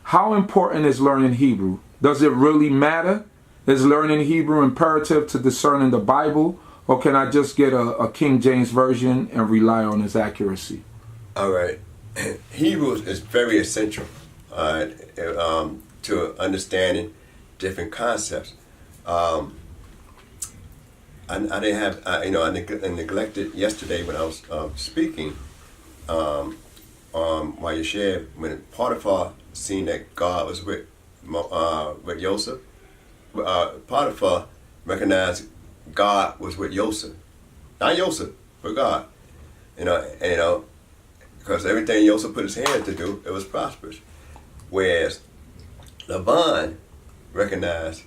how important is learning Hebrew? Does it really matter? Is learning Hebrew imperative to discerning the Bible? Or can I just get a King James Version and rely on its accuracy? All right. Hebrew is very essential to understanding different concepts. I didn't have, I neglected yesterday when I was speaking on YEHUDAH, when Potiphar seen that God was with Joseph. Potiphar recognized God was with Joseph, not Joseph, but God. Because everything Joseph put his hand to do, it was prosperous. Whereas Laban recognized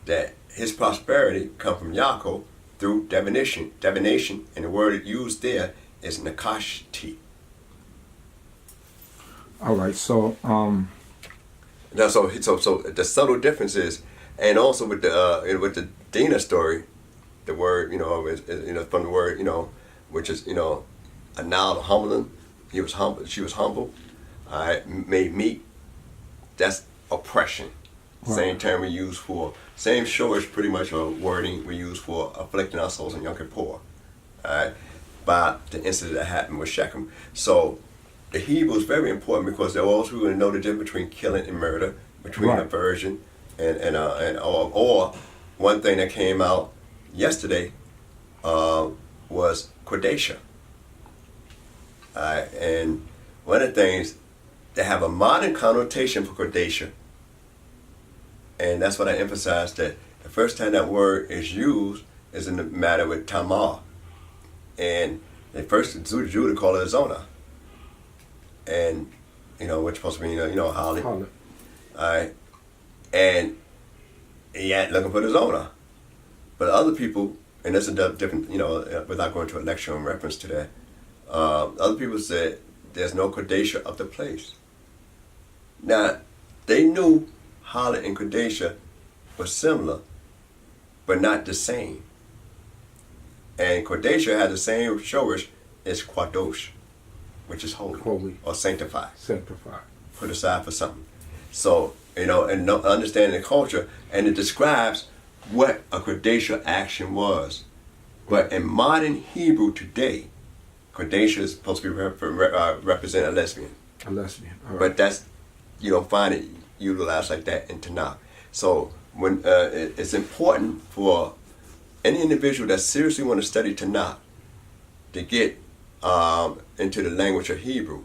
that his prosperity come from Yaakov through divination, and the word used there is nakashti. All right, so so the subtle difference is, and also with the Dinah story, the word is from the word which is anal humbling. He was humble. She was humble. Made meek. That's oppression. Right. Same term we use for, same shorish pretty much a wording we use for afflicting our souls in Yom Kippur. By the incident that happened with Shechem. So the Hebrew is very important because they're also going to know the difference between killing and murder, between aversion or one thing that came out yesterday was Qudacia. And one of the things, they have a modern connotation for Qudacia, and that's what I emphasize, that the first time that word is used is in the matter with Tamar. And the first Judah called it Zona. And, which supposed to mean, Holly. And he ain't looking for the Zona. But other people, and that's a different, without going to a lecture in reference to that, other people said there's no Qudacia of the place. Now, they knew Holly and Qudacia were similar, but not the same. And Qudacia had the same shorish as Quadosh, which is holy or sanctified. Put aside for something. So, and understanding the culture, and it describes what a Qudacia action was. But in modern Hebrew today, Qudacia is supposed to be represent a lesbian. A lesbian. All right. But that's, you don't find it utilized like that in Tanakh. So when it's important for any individual that seriously want to study Tanakh to get into the language of Hebrew.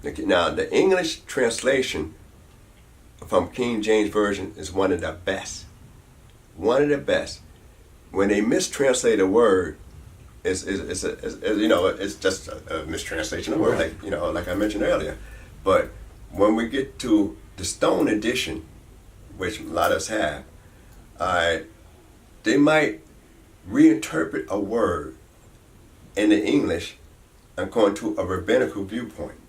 Now, the English translation from King James Version is one of the best. One of the best. When they mistranslate a word, it's just a mistranslation of a word, like I mentioned earlier. But when we get to the Stone edition, which a lot of us have, they might reinterpret a word in the English according to a rabbinical viewpoint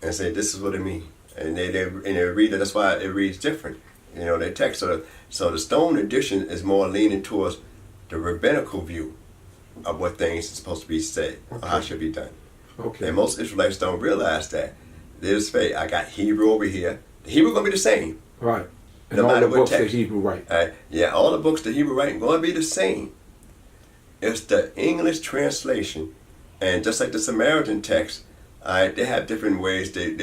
and say this is what it means, and they read it. That's why it reads different, their text. So the Stone edition is more leaning towards the rabbinical view of what things are supposed to be said or how it should be done. Okay. And most Israelites don't realize that. They just say, I got Hebrew over here. The Hebrew gonna be the same. Right. And no all matter the what books text. the Hebrew write. All the books the Hebrew writing gonna be the same. It's the English translation, and just like the Samaritan text, they have different ways. They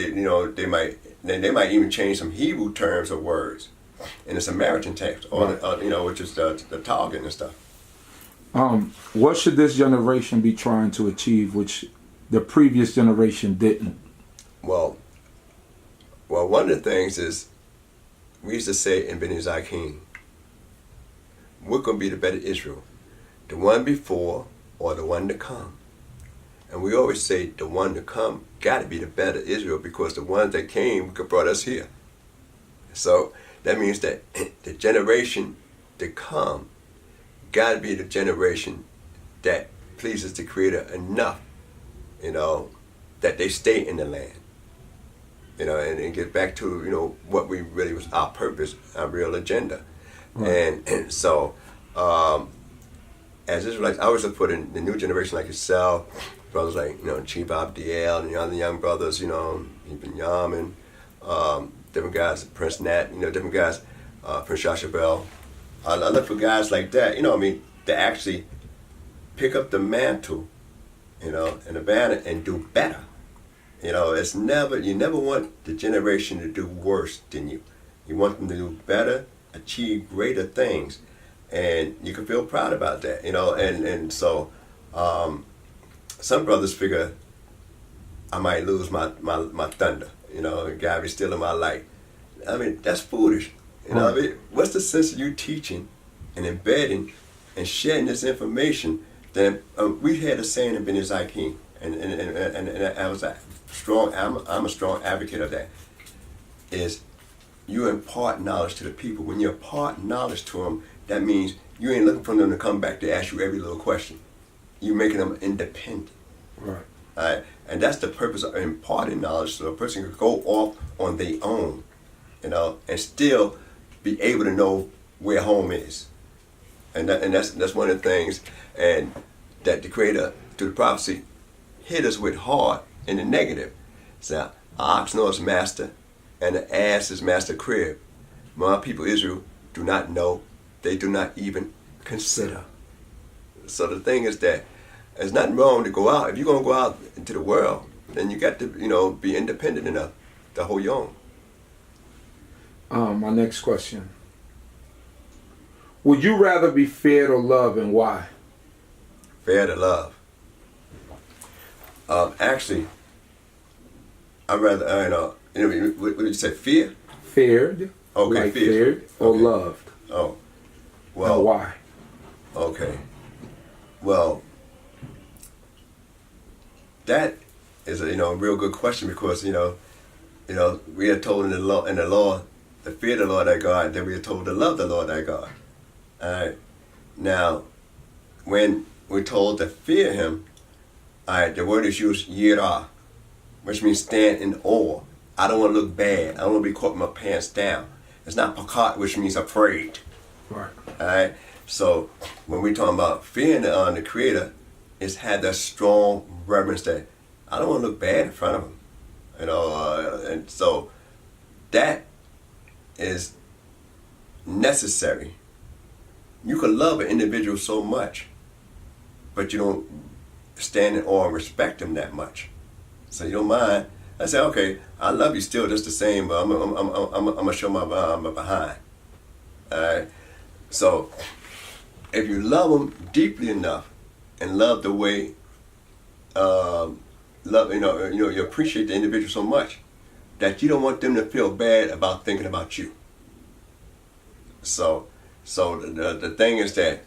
might even change some Hebrew terms or words in the Samaritan text, or which is the Targum and stuff. What should this generation be trying to achieve, which the previous generation didn't? Well, one of the things is, we used to say in BEN-YEHUDAH, we're going to be the better Israel, the one before or the one to come. And we always say the one to come got to be the better Israel, because the ones that came brought us here. So that means that the generation to come got to be the generation that pleases the Creator enough, that they stay in the land. And get back to, what we really was our purpose, our real agenda. Right. And so, as Israelites, I always put in the new generation like yourself, brothers like, Chief Abdiel and the other young brothers, Ibn Yamin, different guys, Prince Nat, different guys, Prince Joshua Bell. I look for guys like that, to actually pick up the mantle, and the banner and do better. It's you never want the generation to do worse than you. You want them to do better, achieve greater things, and you can feel proud about that, and so some brothers figure I might lose my thunder, God be still in my light. I mean, that's foolish. What's the sense of you teaching and embedding and sharing this information? Then we had a saying in Ben-YEHUDAH, and I was strong. I'm a strong advocate of that. Is you impart knowledge to the people. When you impart knowledge to them, that means you ain't looking for them to come back to ask you every little question. You're making them independent. Right. All right. And that's the purpose of imparting knowledge, so a person can go off on their own, and still be able to know where home is. And that's one of the things, and that the Creator, through the prophecy, hit us with hard in the negative. So, an ox knows his master, and the ass is master crib. My people Israel do not know, they do not even consider. So the thing is that there's nothing wrong to go out. If you're going to go out into the world, then you got to, be independent enough to hold your own. My next question. Would you rather be fed or loved, and why? Fed or love? Actually, I'd rather, what did you say, fear? Feared. Okay, like feared. feared or Okay. loved. Oh, well. And why? Okay. Well, that is a real good question, because we are told in the law to fear the Lord thy God, then we are told to love the Lord thy God. All right. Now, when we're told to fear Him, all right, the word is used yirah, which means stand in awe. I don't want to look bad. I don't want to be caught with my pants down. It's not pakat, which means afraid. Right. All right. So when we're talking about fearing the Creator, it's had that strong reverence that I don't want to look bad in front of Him, and so that is necessary. You can love an individual so much, but you don't stand in awe and respect him that much. So you don't mind. I say, okay, I love you still just the same, but I'm gonna show my behind. All right. So if you love them deeply enough and love the way, you appreciate the individual so much that you don't want them to feel bad about thinking about you. So the thing is that,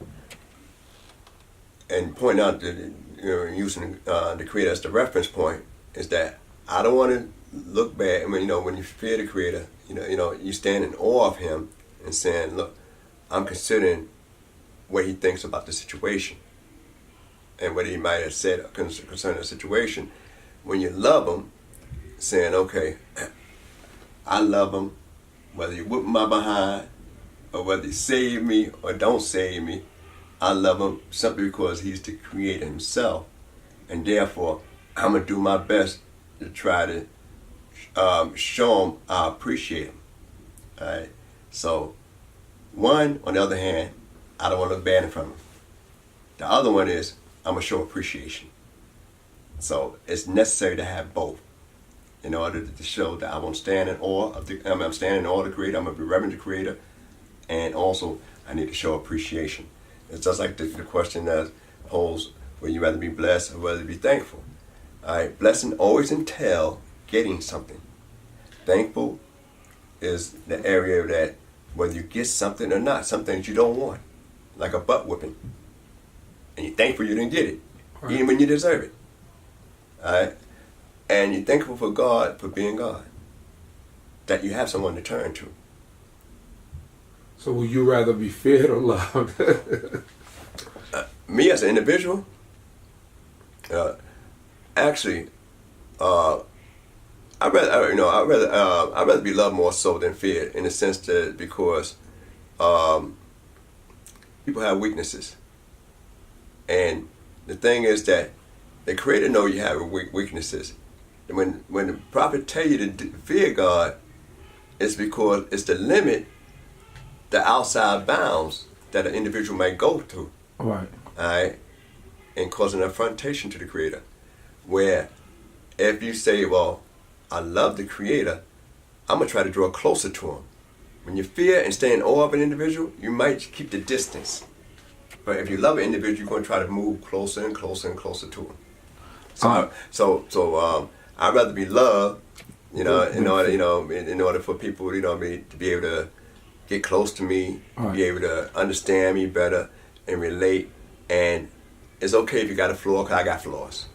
and pointing out that using the Creator as the reference point, is that I don't want to look bad. I mean, when you fear the Creator, you stand in awe of Him and saying, look, I'm considering what He thinks about the situation and what He might have said concerning the situation. When you love Him, saying, okay, I love Him, whether you whip my behind or whether He save me or don't save me, I love Him simply because He's the Creator Himself, and therefore I'm gonna do my best to try to show Him I appreciate Him. All right. So one, on the other hand, I don't want to look bad in front of Him. The other one is I'm gonna show appreciation. So it's necessary to have both in order to show that I won't stand in awe of I'm standing in awe of the Creator. I'm gonna be reverent the Creator, and also I need to show appreciation. It's just like the question that holds: would you rather be blessed or rather be thankful? All right, blessing always entail getting something. Thankful is the area that whether you get something or not, some things you don't want, like a butt whipping, and you're thankful you didn't get it, right, even when you deserve it. All right, and you're thankful for God for being God, that you have someone to turn to. So would you rather be feared or loved? Me as an individual, actually, I'd rather be loved more so than feared, in the sense that because people have weaknesses, and the thing is that the Creator know you have weaknesses. And when the prophet tell you to fear God, It's because it's the limit, the outside bounds that an individual might go through. Right. All right, and causing an affrontation to the Creator. Where if you say, well, I love the Creator, I'm going to try to draw closer to Him. When you fear and stay in awe of an individual, you might keep the distance. But if you love an individual, you're going to try to move closer and closer and closer to him. So I'd rather be loved, in order for people, to be able to get close to me, be able to understand me better and relate. And it's okay if you got a flaw, because I got flaws.